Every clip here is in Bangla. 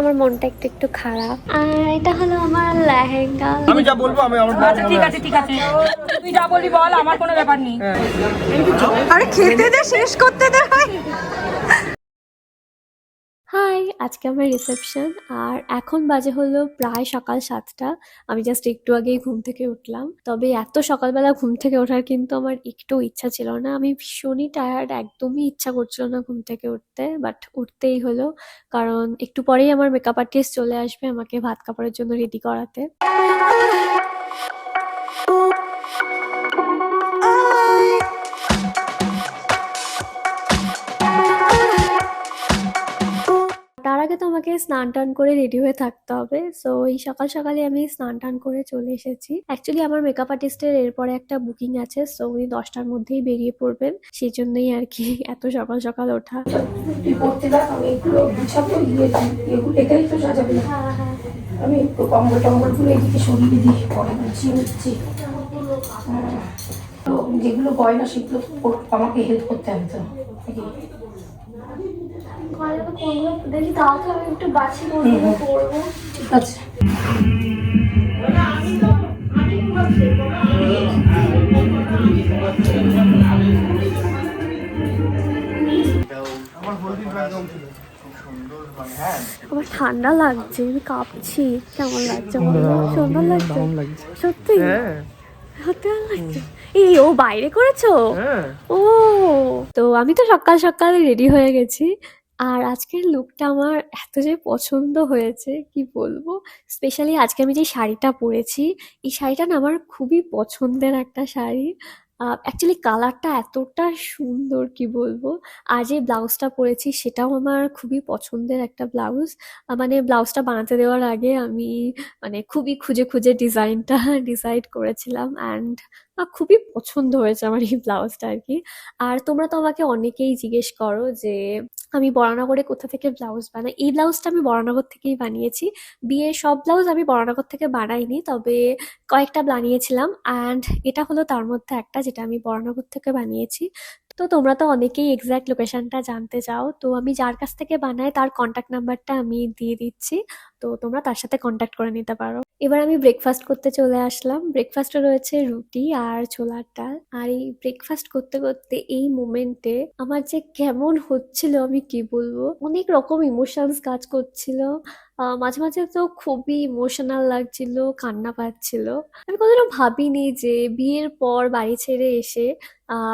আমার মনটা একটু একটু খারাপ। আর এটা হলো আমার লেহেঙ্গা। আমি যা বলবো আমি আমার আচ্ছা ঠিক আছে ঠিক আছে, তুই যা বলবি বল, আমার কোনো ব্যাপার নেই। আরে খেতে দে, শেষ করতে দে ভাই। হাই, আজকে আমার রিসেপশন আর এখন বাজে হলো প্রায় সকাল 7টা। আমি জাস্ট একটু আগেই ঘুম থেকে উঠলাম। তবে এত সকালবেলা ঘুম থেকে ওঠার কিন্তু আমার একটু ইচ্ছা ছিল না। আমি ভীষণই টায়ার্ড, একদমই ইচ্ছা করছিল না ঘুম থেকে উঠতে, বাট উঠতেই হলো। কারণ একটু পরেই আমার মেকআপ আর্টিস্ট চলে আসবে আমাকে ভাত কাপড়ের জন্য রেডি করাতে। তার আগে তো আমাকে স্নান টান করে রেডি হয়ে থাকতে হবে। সো এই সকাল সকালে আমি স্নান টান করে চলে এসেছি। অ্যাকচুয়ালি আমার মেকআপ আর্টিস্টের এরপরে একটা বুকিং আছে, সো উনি 10টার মধ্যেই বেরিয়ে পড়বেন, সেই জন্যই আর কি এত সকাল সকাল ওঠা। আমি কম্বল টম্বল গুলো এদিকে সরিয়ে দিই, পরে গুছিয়ে নিচ্ছি। তো যেগুলো গয়না সেগুলো তো আমাকে হেল্প করতে হবে তো নাকি? দেখি তাও তো আমি একটু বাছি কোনগুলো পরবো। ঠিক আছে। আমার ঠান্ডা লাগছে, আমি কাঁপছি। কেমন লাগছে বলো? সুন্দর লাগছে সত্যি? সত্যি ভালো লাগছে। এই ও বাইরে করেছো? ও, তো আমি তো সকাল সকাল রেডি হয়ে গেছি। আর আজকের লুকটা আমার এত যে পছন্দ হয়েছে কি বলবো। স্পেশালি আজকে আমি যে শাড়িটা পরেছি, এই শাড়িটা না আমার খুবই পছন্দের একটা শাড়ি। অ্যাকচুয়ালি কালারটা এতটা সুন্দর কি বলবো। আর যে ব্লাউজটা পরেছি সেটাও আমার খুবই পছন্দের একটা ব্লাউজ। মানে ব্লাউজটা বানাতে দেওয়ার আগে আমি মানে খুবই খুঁজে খুঁজে ডিজাইনটা ডিসাইড করেছিলাম, অ্যান্ড খুবই পছন্দ হয়েছে আমার এই ব্লাউজটা আর কি। আর তোমরা তো আমাকে অনেকেই জিজ্ঞেস করো যে আমি বরানগরে কোথা থেকে ব্লাউজ বানাই। এই ব্লাউজটা আমি বরানগর থেকেই বানিয়েছি। বিয়ের সব ব্লাউজ আমি বরানগর থেকে বানাইনি, তবে কয়েকটা বানিয়েছিলাম, অ্যান্ড এটা হলো তার মধ্যে একটা যেটা আমি বরানগর থেকে বানিয়েছি। তো তোমরা তো অনেকেই এক্সাক্ট লোকেশনটা জানতে চাও, তো আমি যার কাছ থেকে বানাই তার কন্ট্যাক্ট নাম্বারটা আমি দিয়ে দিচ্ছি, তো তোমরা তার সাথে কন্ট্যাক্ট করে নিতে পারো। এবার আমি ব্রেকফাস্ট করতে চলে আসলাম। ব্রেকফাস্টে রয়েছে রুটি আর ছোলার ডাল। আর এই ব্রেকফাস্ট করতে করতে এই মোমেন্টে আমার যে কেমন হচ্ছিল আমি কি বলবো, অনেক রকম ইমোশনস কাজ করছিল। মাঝে মাঝে তো খুবই ইমোশনাল লাগছিল, কান্না পাচ্ছিল। আমি কখনো ভাবিনি যে বিয়ের পর বাড়ি ছেড়ে এসে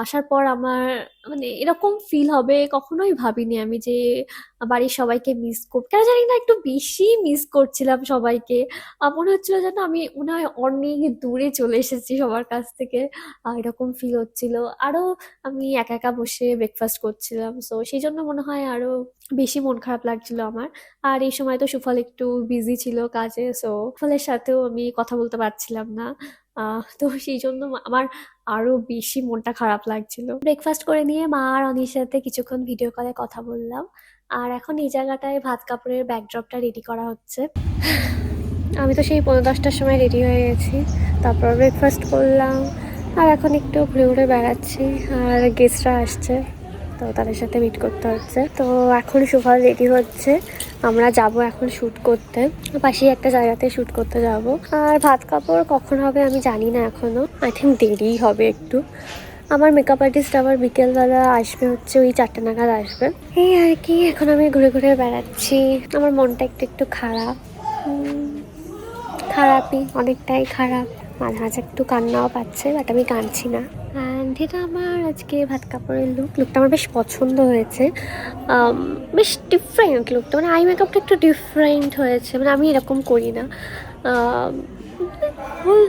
আসার পর আমার মানে এরকম ফিল হবে, কখনোই ভাবিনি আমি যে বাড়ির সবাইকে মিস করব। কেন জানি না একটু বেশি মিস করছিলাম সবাইকে। মনে হচ্ছিল যেন আমি মনে হয় অনেক দূরে চলে এসেছি সবার কাছ থেকে। এরকম ফিল হচ্ছিল। আরো আমি একা একা বসে ব্রেকফাস্ট করছিলাম, সো সেই জন্য মনে হয় আরো বেশি মন খারাপ লাগছিল আমার। আর এই সময় তো সুফল একটু বিজি ছিল কাজে, সো সুফলের সাথেও আমি কথা বলতে পারছিলাম না। তো সেই জন্য আমার আরো বেশি মনটা খারাপ লাগছিল। ব্রেকফাস্ট করে নিয়ে মা আর অনির সাথে কিছুক্ষণ ভিডিও কলে কথা বললাম। আর এখন এই জায়গাটায় ভাত কাপড়ের ব্যাকড্রপটা রেডি করা হচ্ছে। আমি তো সেই 10:15টার সময় রেডি হয়ে গেছি, তারপর ব্রেকফাস্ট করলাম, আর এখন একটু ঘুরে ঘুরে বেড়াচ্ছি। আর গেস্টরা আসছে, তো তাদের সাথে মিট করতে হচ্ছে। তো এখন সুফল রেডি হচ্ছে, আমরা যাব এখন শ্যুট করতে, পাশেই একটা জায়গাতে শ্যুট করতে যাব। আর ভাত কাপড় কখন হবে আমি জানি না এখনো, আই থিঙ্ক দেরিই হবে একটু। আমার মেকআপ আর্টিস্ট আবার বিকেলবেলা আসবে, হচ্ছে ওই 4টে নাগাদ আসবে। এই আর কি, এখন আমি ঘুরে ঘুরে বেড়াচ্ছি। আমার মনটা একটু একটু খারাপ, খারাপই, অনেকটাই খারাপ। মাঝে মাঝে একটু কান্নাও পাচ্ছে, বাট আমি কাঁদছি না। অ্যান্ড এটা আমার আজকে ভাত কাপড়ের লুকটা আমার বেশ পছন্দ হয়েছে। বেশ ডিফারেন্ট লুকটা, মানে আই মেকআপটা একটু ডিফারেন্ট হয়েছে, মানে আমি এরকম করি না। হোল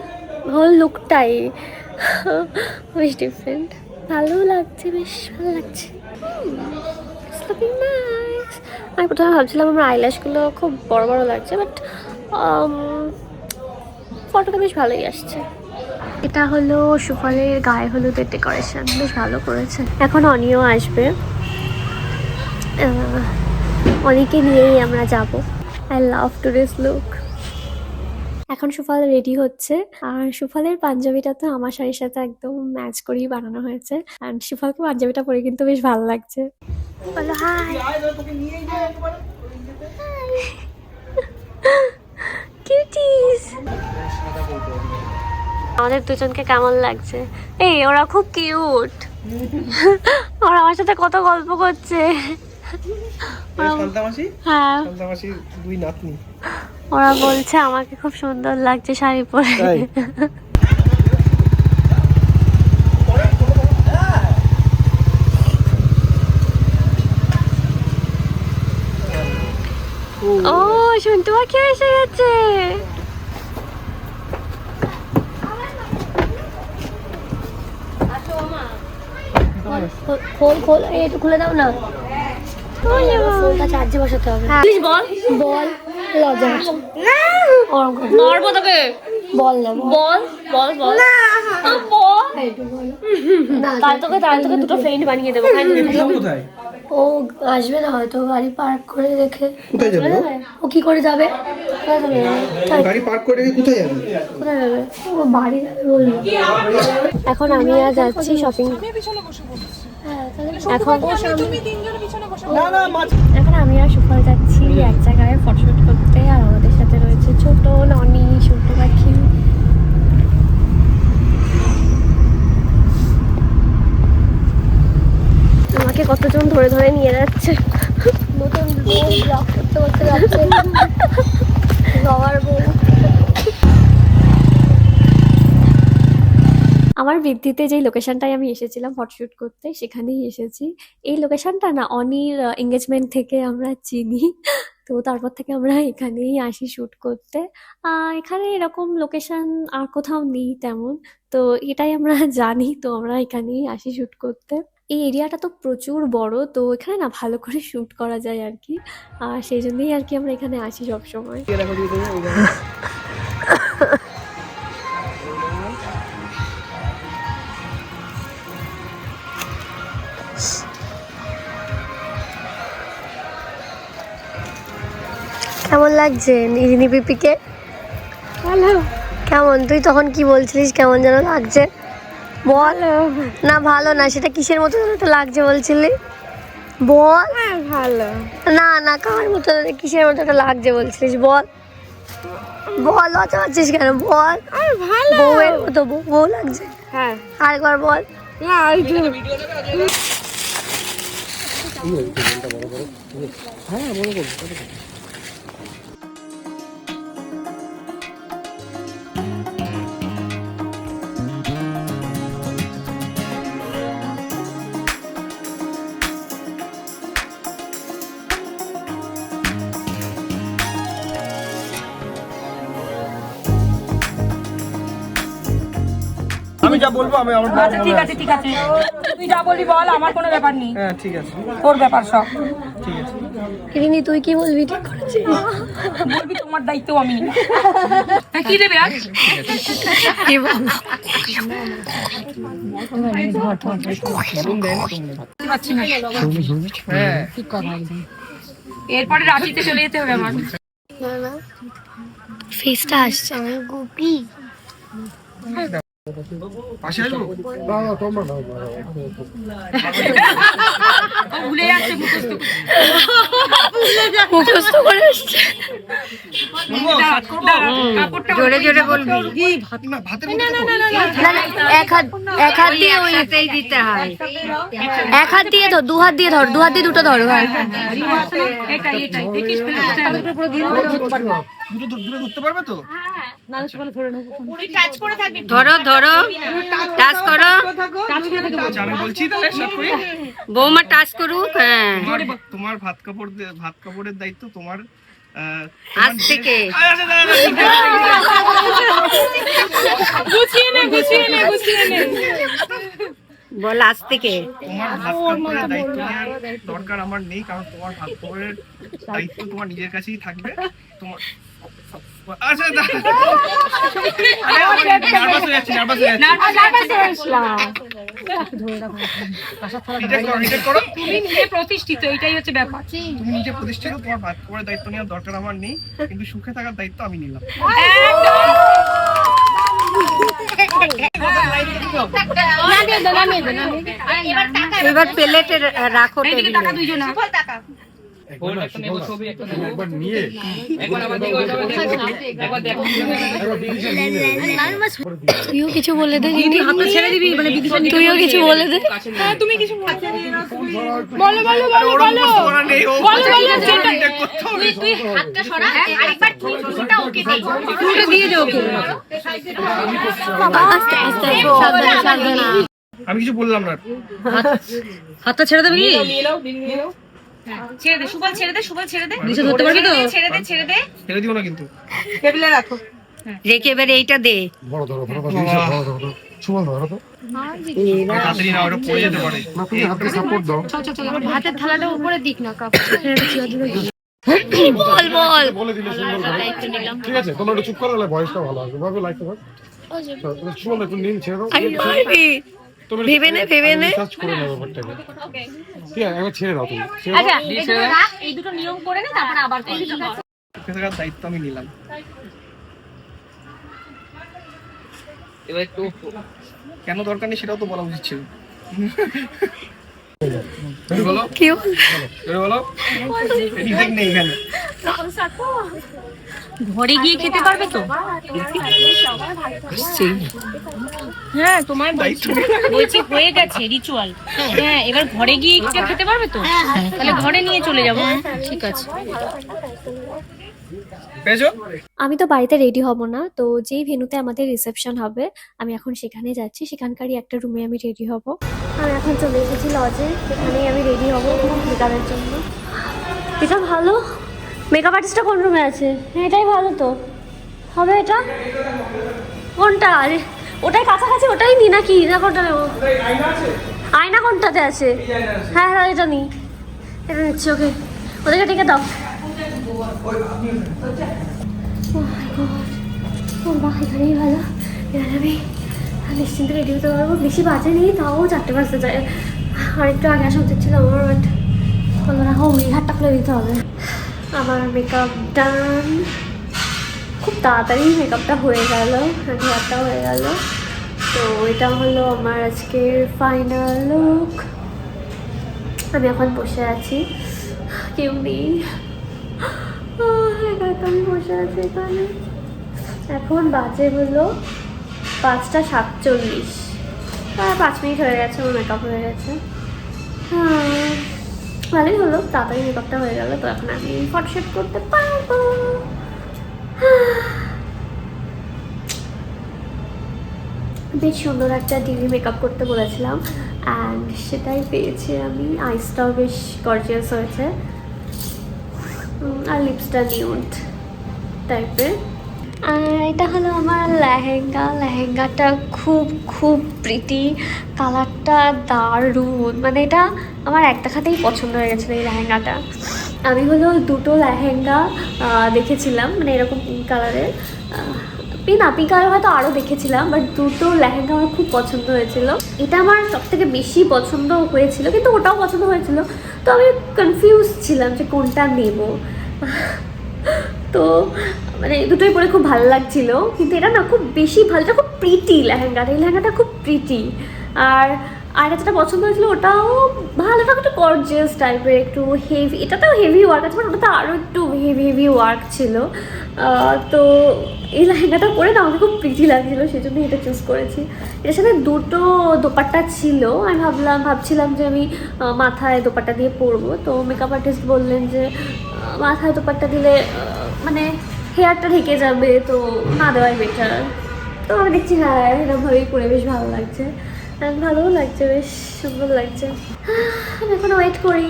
হোল লুকটাই বেশ ডিফারেন্ট, ভালো লাগছে, বেশ ভালো লাগছে। আমি প্রথমে ভাবছিলাম আমার আইল্যাশগুলো খুব বড় বড় লাগছে, বাট ফটোটা বেশ ভালোই আসছে। এটা হলো সুফলের গায়ে হলুদের ডেকোরেশন, বেশ ভালো করেছে। এখন অনিও আসবে, অনিকে নিয়েই আমরা যাব। I love today's look. এখন সুফল রেডি হচ্ছে, আর সুফলের পাঞ্জাবিটা তো আমার শাড়ির সাথে একদম ম্যাচ করেই বানানো হয়েছে। আর সুফলকে পাঞ্জাবিটা পরে কিন্তু বেশ ভালো লাগছে। বলো হাই। কিউটিস। আমাদের দুজনকে কেমন লাগছে? এই ওরা খুব কিউট, ওরা আমার সাথে কত গল্প করছে। হ্যাঁ, দুই নাতনি। ওরা বলছে আমাকে খুব সুন্দর লাগছে শাড়ি পরে। ও শুনতে পাখি এসে গেছে। খোল খোল, একটু খুলে দাও না, ফোনটা চার্জে বসাতে হবে। বল বল, লজ্জা হচ্ছে। মারবো তোকে। বল না, বল বল বল বল। একটু বলো না। তাই তোকে দুটো ফ্রেন্ড বানিয়ে দেবো। কোথায়? ও আসবে না হয়তো, গাড়ি পার্ক করে রেখে। কোথায় যাবে? ও কি করে যাবে? কোথায় যাবে? গাড়ি পার্ক করে রেখে কোথায় যাবে? কোথায় যাবে? ও বাড়ি যাবে বললো। এখন আমি আর যাচ্ছি শপিং। এখন এখন আমি আর সুফল যাচ্ছি এক জায়গায় ফটোশুট করতে, আর আমাদের সাথে রয়েছে ছোট ননি, ছোট পাখি। আমাকে কতজন ধরে ধরে নিয়ে যাচ্ছে। নতুন ব্লগ করতে করতে যাচ্ছে বাবার বউ। আমার বৃদ্ধিতে যেই লোকেশনটায় আমি এসেছিলাম ফটোশুট করতে, সেখানেই এসেছি। এই লোকেশনটা না অনির এঙ্গেজমেন্ট থেকে আমরা চিনি, তো তারপর থেকে আমরা এখানেই আসি শ্যুট করতে। এখানে এরকম লোকেশন আর কোথাও নেই তেমন, তো এটাই আমরা জানি, তো আমরা এখানেই আসি শ্যুট করতে। এই এরিয়াটা তো প্রচুর বড়, তো এখানে না ভালো করে শ্যুট করা যায় আর কি, আর সেই জন্যই আর কি আমরা এখানে আসি সবসময়। কেমন লাগছে নিরিনি পিপিকে? ভালো। কেমন? তুই তখন কি বলছিলিস কেমন যেন লাগছে? বল না। ভালো না, সেটা কিসের মতো যেন একটা লাগছে বলছিলি? বল। ভালো না না, কার মতো কিসের মতো একটা লাগছে বলছিলিস? বল বল, লজ্জা পাচ্ছিস কেন? বল। ভালো। বউয়ের মতো বউ লাগছে। হ্যাঁ, আরেকবার বল। না আমি যা বলবো আমি আমার আচ্ছা ঠিক আছে ঠিক আছে, তুই যা বলবি বল, আমার কোনো ব্যাপার নেই, হ্যাঁ ঠিক আছে তোর ব্যাপার সব। ঠিক আছে। রিনি তুই কি বলবি? ঠিক করেছিস। বলবি, তোমার দায়িত্ব আমি নিই। হ্যাঁ, কি দেবে আর? কি বল? পাচ্ছি না। হ্যাঁ এরপরে রাঁচিতে চলে যেতে হবে আমার। ফেসটা আসছে। গুপি পাশে আসবো। ও ভুলে যাচ্ছে মুখস্থ করতে। মুখস্থ করে আসছে। কাপড়টা জোরে জোরে বলবি। ভাতের মধ্যে না না, এক হাত দিয়ে ওই দিতে হয়। এক হাত দিয়ে ধর, দু হাত দিয়ে ধর, দু হাত দিয়ে দুটো ধর। এটাই এটাই দেখিস দুটো দূরে ধরতে পারবে তো? ধরো ধরো, টাচ করো। আমি বলছি তাহলে সব করি। বৌমা টাচ করুক। হ্যাঁ, তোমার ভাত কাপড়ের দায়িত্ব তোমার। আজ থেকে বল, আজ থেকে তোমার ভাত কাপড়ের দায়িত্ব নেওয়ার দরকার আমার নেই, কারণ তোমার ভাত কাপড়ের দায়িত্ব তোমার নিজের কাছেই থাকবে। তোমার আচ্ছা প্রতিষ্ঠিত, এটাই হচ্ছে ব্যাপার। তুমি নিজে প্রতিষ্ঠিত, তোমার ভাত কাপড়ের দায়িত্ব নেওয়ার দরকার আমার নেই, কিন্তু সুখে থাকার দায়িত্ব আমি নিলাম। এবার প্লেটে রাখো টেবিলে। একবার নিয়ে তুইও কিছু বলে দে, ছেড়ে দিবি, মানে তুইও কিছু বলে দে। হ্যাঁ তুমি কিছু বলো ওরম কিছু করার নেই, ও ঠিক করতে হবে। তুই হাতটা সরা, আরেকবার তুই ওটা ওকে দে, পুরো দিয়ে দে ওকে। আস্তে আস্তে সাবধানে সাবধানে। আমি কিছু বললাম না। হাতটা ছেড়ে দেবে কি? ছেড়ে দে সুবল, ছেড়ে দে সুবল, ছেড়ে দে। নিচে ধরতে পারবি তো? ছেড়ে দে ছেড়ে দে। ছেড়ে দিও না কিন্তু। টেবিলে রাখো, রেখে এবারে এইটা দে। বড় ধরো সুবল ধরো তো, তাড়াতাড়ি না, ওটা পড়ে যেতে পারে। না তুমি হাতে সাপোর্ট দাও। ভাতের থালাটা উপরে দিক না কাপ। বল বলে দিলে সুন্দর করে। ঠিক আছে, তোমরা একটু চুপ করো, তাহলে ভয়েসটা ভালো আসবে। ভাবে লাইকটা ভাগ সুবল একটু নিন, ছেড়ে দাও। ভেবে নে সার্চ করে নাও ব্যাপারটাকে। ঠিক আছে, একবার ছেড়ে দাও তুমি, ছেড়ে দাও। আচ্ছা এগুলো রাখ, এই দুটো নিয়ম করে নে, তারপর আবার কর। থাকার দায়িত্ব আমি নিলাম। এবার একটু কেন দরকার নেই সেটাও তো বলা উচিত ছিল। বলো কি বলো রিজেক্ট নেই এখানে। ঘরে গিয়ে খেতে পারবে তো? হ্যাঁ তোমায় বলছি হয়ে গেছে রিচুয়াল। হ্যাঁ এবার ঘরে গিয়ে খেতে পারবে তো? তাহলে ঘরে নিয়ে চলে যাবো। ঠিক আছে। পেয়েছো? আমি তো বাড়িতে রেডি হব না, তো যেই ভেন্যুতে আমাদের রিসেপশন হবে আমি এখন সেখানে যাচ্ছি। সেখানকারই একটা রুমে আমি রেডি হব। আমি এখন চলে এসেছি লজে, সেখানেই আমি রেডি হব মেকআপের জন্য। এটা ভালো। মেকআপ আর্টিস্টটা কোন রুমে আছে? হ্যাঁ এটাই ভালো তো হবে। এটা কোনটা? আরে ওটাই কাছাকাছি, ওটাই নি নাকি? না কোনটা নেবো? আয়না কোনটাতে আছে? হ্যাঁ হ্যাঁ এটা নি, এটা নিচ্ছি। ওকে ওদেরকে ডেকে দাও। এখানেই ভালো, এখানে আমি নিশ্চিন্তে রেডি হতে পারবো। বেশি বাজে নেই, তাও 4টে বাজতে যায়। আর একটু আগে আসা উচিত ছিল আমার, বাট বলবো না। এই হাতটা খুলে দিতে হবে। আমার মেকআপ ডান, খুব তাড়াতাড়ি মেকআপটা হয়ে গেল, হেয়ারটা হয়ে গেল। তো এটা হলো আমার আজকের ফাইনাল লুক। আমি এখন বসে আছি, কেউ নেই, আমি বসে আছি এখানে। এখন বাজে হলো 5টা 47। 5 মিনিট হয়ে গেছে, আমার মেকআপ হয়ে গেছে। ভালোই হলো, তাড়াতাড়ি মেকআপটা হয়ে গেল। তো এখন আমি ফটোশুট করতে পারবো। বেশ সুন্দর একটা ডিগ্রি মেকআপ করতে বলেছিলাম, অ্যান্ড সেটাই পেয়েছি আমি। আইসটাও বেশ গর্জিয়াস হয়েছে, আর লিপসটা নিউড টাইপের। আর এটা হলো আমার লেহেঙ্গা। লেহেঙ্গাটা খুব খুব প্রিটি, কালারটা দারুণ। মানে এটা আমার এক দেখাতেই পছন্দ হয়ে গেছিলো এই লেহেঙ্গাটা। আমি হলো 2টো লেহেঙ্গা দেখেছিলাম, মানে এরকম পিঙ্ক কালারের। পিঙ্ক কালার হয়তো আরও দেখেছিলাম, বাট 2টো লেহেঙ্গা আমার খুব পছন্দ হয়েছিল। এটা আমার সবথেকে বেশি পছন্দ হয়েছিল, কিন্তু ওটাও পছন্দ হয়েছিল। তো আমি কনফিউজ ছিলাম যে কোনটা নেব। তো মানে দুটোই পরে খুব ভালো লাগছিল, কিন্তু এটা না খুব বেশি ভালো, এটা খুব প্রিটি লেহেঙ্গাটা। এই লেহেঙ্গাটা খুব প্রিটি। আর যেটা পছন্দ হয়েছিল ওটাও ভালো, ওটা একটু গর্জিয়াস টাইপের, একটু হেভি। এটাতেও হেভি ওয়ার্ক আছে, বাট ওটাতে আরও একটু হেভি ওয়ার্ক ছিল। তো এই লেহেঙ্গাটা পরে না আমাকে খুব প্রিটি লাগছিলো, সেই জন্য এটা চুজ করেছি। এটার সাথে 2টো দোপাট্টা ছিল। আমি ভাবছিলাম যে আমি মাথায় দোপাট্টা দিয়ে পরবো। তো মেকআপ আর্টিস্ট বললেন যে মাথায় দোপাট্টা দিলে মানে হেয়ারটা ঢেকে যাবে, তো না দেওয়াই বেটার। তো আমি দেখছি হ্যাঁ এরকমভাবেই পরে বেশ ভালো লাগছে, ভালোও লাগছে, বেশ সুন্দর লাগছে। আমি এখন ওয়েট করি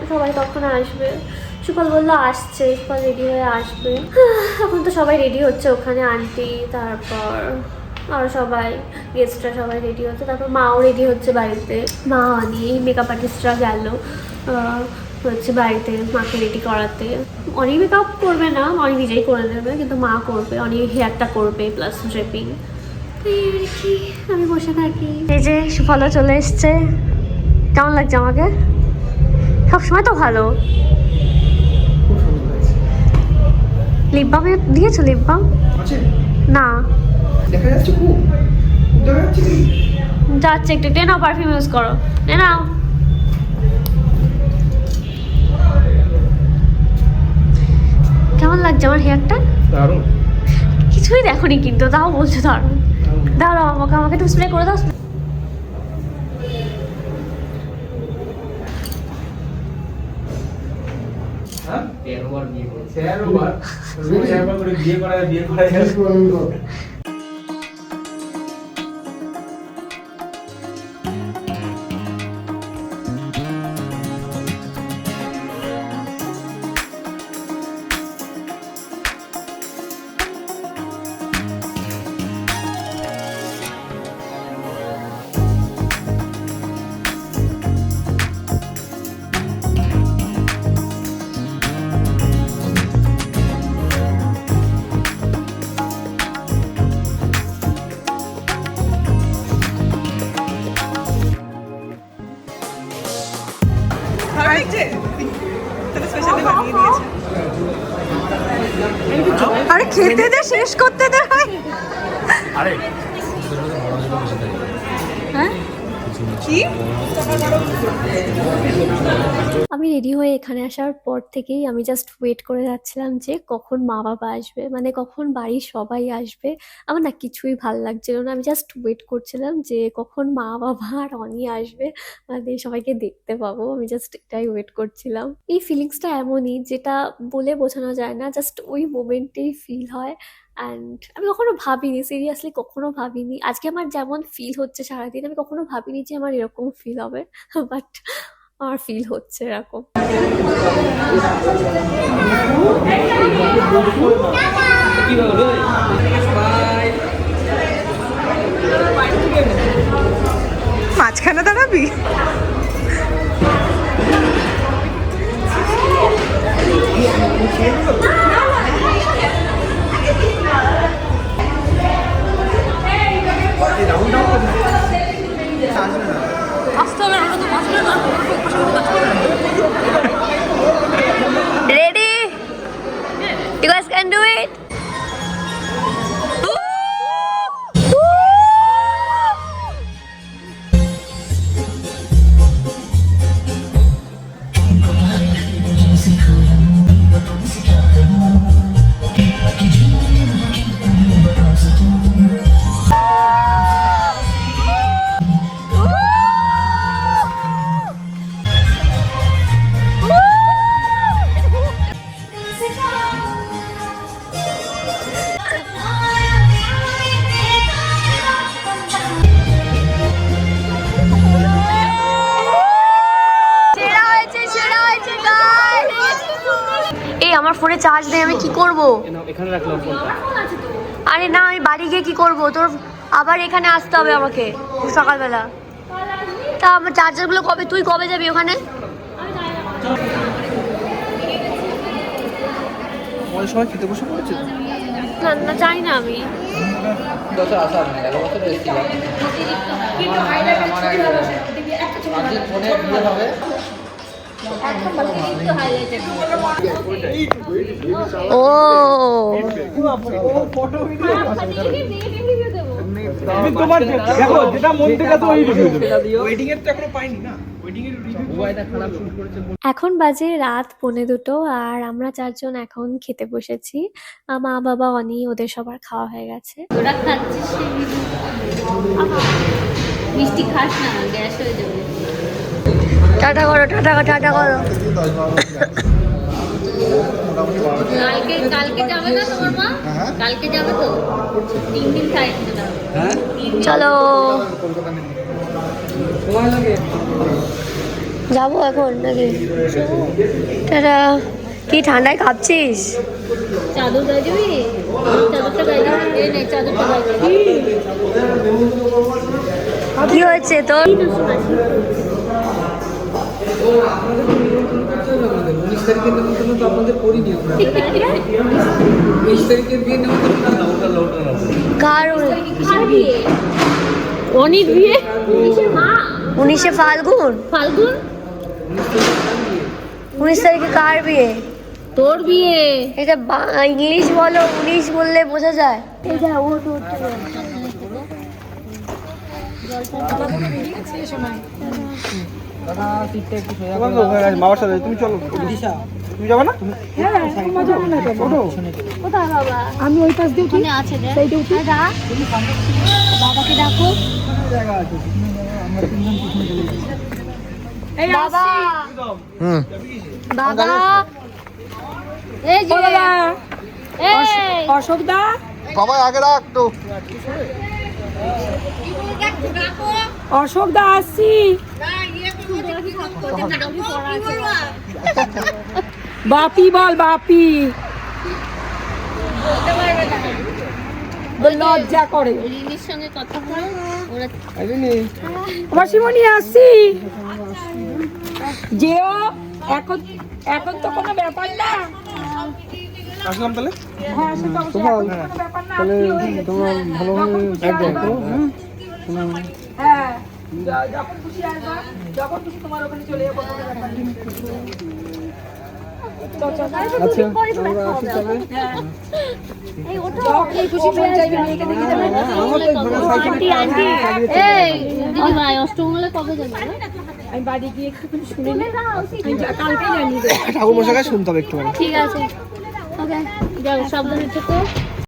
সবাই কখন আসবে। সুকল বললো আসছে, সুকল রেডি হয়ে আসবে। এখন তো সবাই রেডি হচ্ছে, ওখানে আন্টি, তারপর আরও সবাই গেস্টরা সবাই রেডি হচ্ছে। তারপর মাও রেডি হচ্ছে বাড়িতে। মা নিয়ে মেকআপ আর্টিস্টরা গেল হচ্ছে বাড়িতে মাকে রেডি করাতে। অনেক মেকআপ করবে না, অনেক নিজেই করে দেবে, কিন্তু মা করবে, অনেক হেয়ারটা করবে প্লাস ড্রেপিং। আমি বসে থাকি। এই যে সুফলও চলে এসছে। কেমন লাগছে আমাকে? সবসময় তো ভালো। লিপ বাম দিয়েছো? লিপ বাম না, দেখা যাচ্ছে খুব দেখা যাচ্ছে কি? যাচ্ছে একটু। নাও পারফিউম ইউজ করো, নাও। হেয়ারটা? দারুণ। কিছুই দেখোনি কিন্তু তাও বলছো দারুণ। দাঁড়াও আমাকে একটু স্প্রে করে দাও। বিয়ে করা আরে খেতে দে, শেষ করতে দে ভাই। আমি রেডি হয়ে এখানে আসার পর থেকেই আমি জাস্ট ওয়েট করে যাচ্ছিলাম যে কখন মা বাবা আসবে, মানে কখন বাড়ির সবাই আসবে। আমার না কিছুই ভাল লাগছিল না, আমি জাস্ট ওয়েট করছিলাম যে কখন মা বাবা আর অনি আসবে, মানে সবাইকে দেখতে পাবো। আমি জাস্ট এটাই ওয়েট করছিলাম। এই ফিলিংসটা এমনই যেটা বলে বোঝানো যায় না, জাস্ট ওই মোমেন্টেই ফিল হয়। অ্যান্ড আমি কখনো ভাবিনি, সিরিয়াসলি কখনো ভাবিনি, আজকে আমার যেমন ফিল হচ্ছে সারাদিন আমি কখনো ভাবিনি যে আমার এরকম ফিল হবে, বাট আমার ফিল হচ্ছে এরকম। মাঝখানে দাঁড়াবি? Ready? You guys can do it. আমার ফোনে চার্জ নেই, আমি কি করব? এখানে রাখলাম ফোনটা। আরে না, আমি বাড়ি গিয়ে কি করব? তোর আবার এখানে আসতে হবে আমাকে সকালবেলা। তা আমার চার্জারগুলো কবে, তুই কবে যাবি ওখানে? আমাদের সবাই খেতে বসে পড়েছে। না না জানি না আমি। বছর আসা হয় না, 11 বছর এসেছিলাম। আমার ফোনে বিয়ে হবে। ও তোমার দেখো যেটা মন থেকে তো ওই রিভিউ দেবে। ওয়েডিং এর তো এখনো পাইনি না, ওয়েডিং এর রিভিউ মোবাইলটা খারাপ শুট করেছে। এখন বাজে রাত 1:45 আর আমরা 4 জন এখন খেতে বসেছি। মা বাবা অনি ওদের সবার খাওয়া হয়ে গেছে। তোরা খাচ্ছিস মিষ্টি খাস না, গ্যাস হয়ে যাবে। টাটা করো, টাটা টাটা করো। কালকে যাবে না তোমার মা? কালকে যাবে তো? 3 দিন থাকবে না। চলো যাবো এখন নাকি? টাটা। কি ঠান্ডায় কাঁপছিস? চাদর গায়ে যাবি? চাদরটা গায়ে যাবি? এই নে চাদরটা গায়ে যাবি। কি হয়েছে তোর? 19 তারিখের নেমন্তন্ন তো আপনাদের করিনি আমরা। 19 তারিখের বিয়ে নেমন্তন্ন না, ওটা লৌটা না। কার বিয়ে? অনির বিয়ে? কিসের মা? 19শে ফাল্গুন। ফাল্গুন? 19 তারিখে কার বিয়ে? তোর বিয়ে। এটা ইংলিশ বলো, 19 বললে বোঝা যায়। এই যা ও তো দাদা সিটটা একটু সোজা মামার সাথে তুমি চলো। তুমি যাবে না? হ্যাঁ তোমরা যাবো না কেন? কোথায় বাবা? আমি ওই পাশ দিয়ে উঠি, ওখানে আছে দেখ। সেইটা উঠি। বাবাকে ডাকো। এই বাবা, হুম বাবা, এই যে, ও বাবা, এই, অশোক দা, বাবা আগে রাখ তো। অশোক দা আসছি। বাপি বল, বাপি। লজ্জা করে। রিনির সঙ্গে কথা বলো। ওরা মাসিমণি আসছি। যেও, এখন এখন তো কোনো ব্যাপার না। আসলাম তাহলে। হ্যাঁ সেটা অবশ্যই, এখন তো কোনো ব্যাপার না। তোমরা ভালোভাবে একদম। হ্যাঁ যখন খুশি আসবা, যখন খুশি তোমার ওখানে চলে যাবো, কোনো ব্যাপার নেই। এই ওঠো। যখনই খুশি মন চাইবে মেয়েকে দেখে যাবে। আন্টি, আন্টি, এই দিদি ভাই অষ্টমঙ্গলে কবে যাবে? আমি বাড়ি গিয়ে একটুখানি শুনে নিই। আমি কালকেই জানিয়ে দেবো। ঠাকুর মশাই শুনতে হবে একটু। ঠিক আছে, ওকে, যাও সাবধানে থেকো।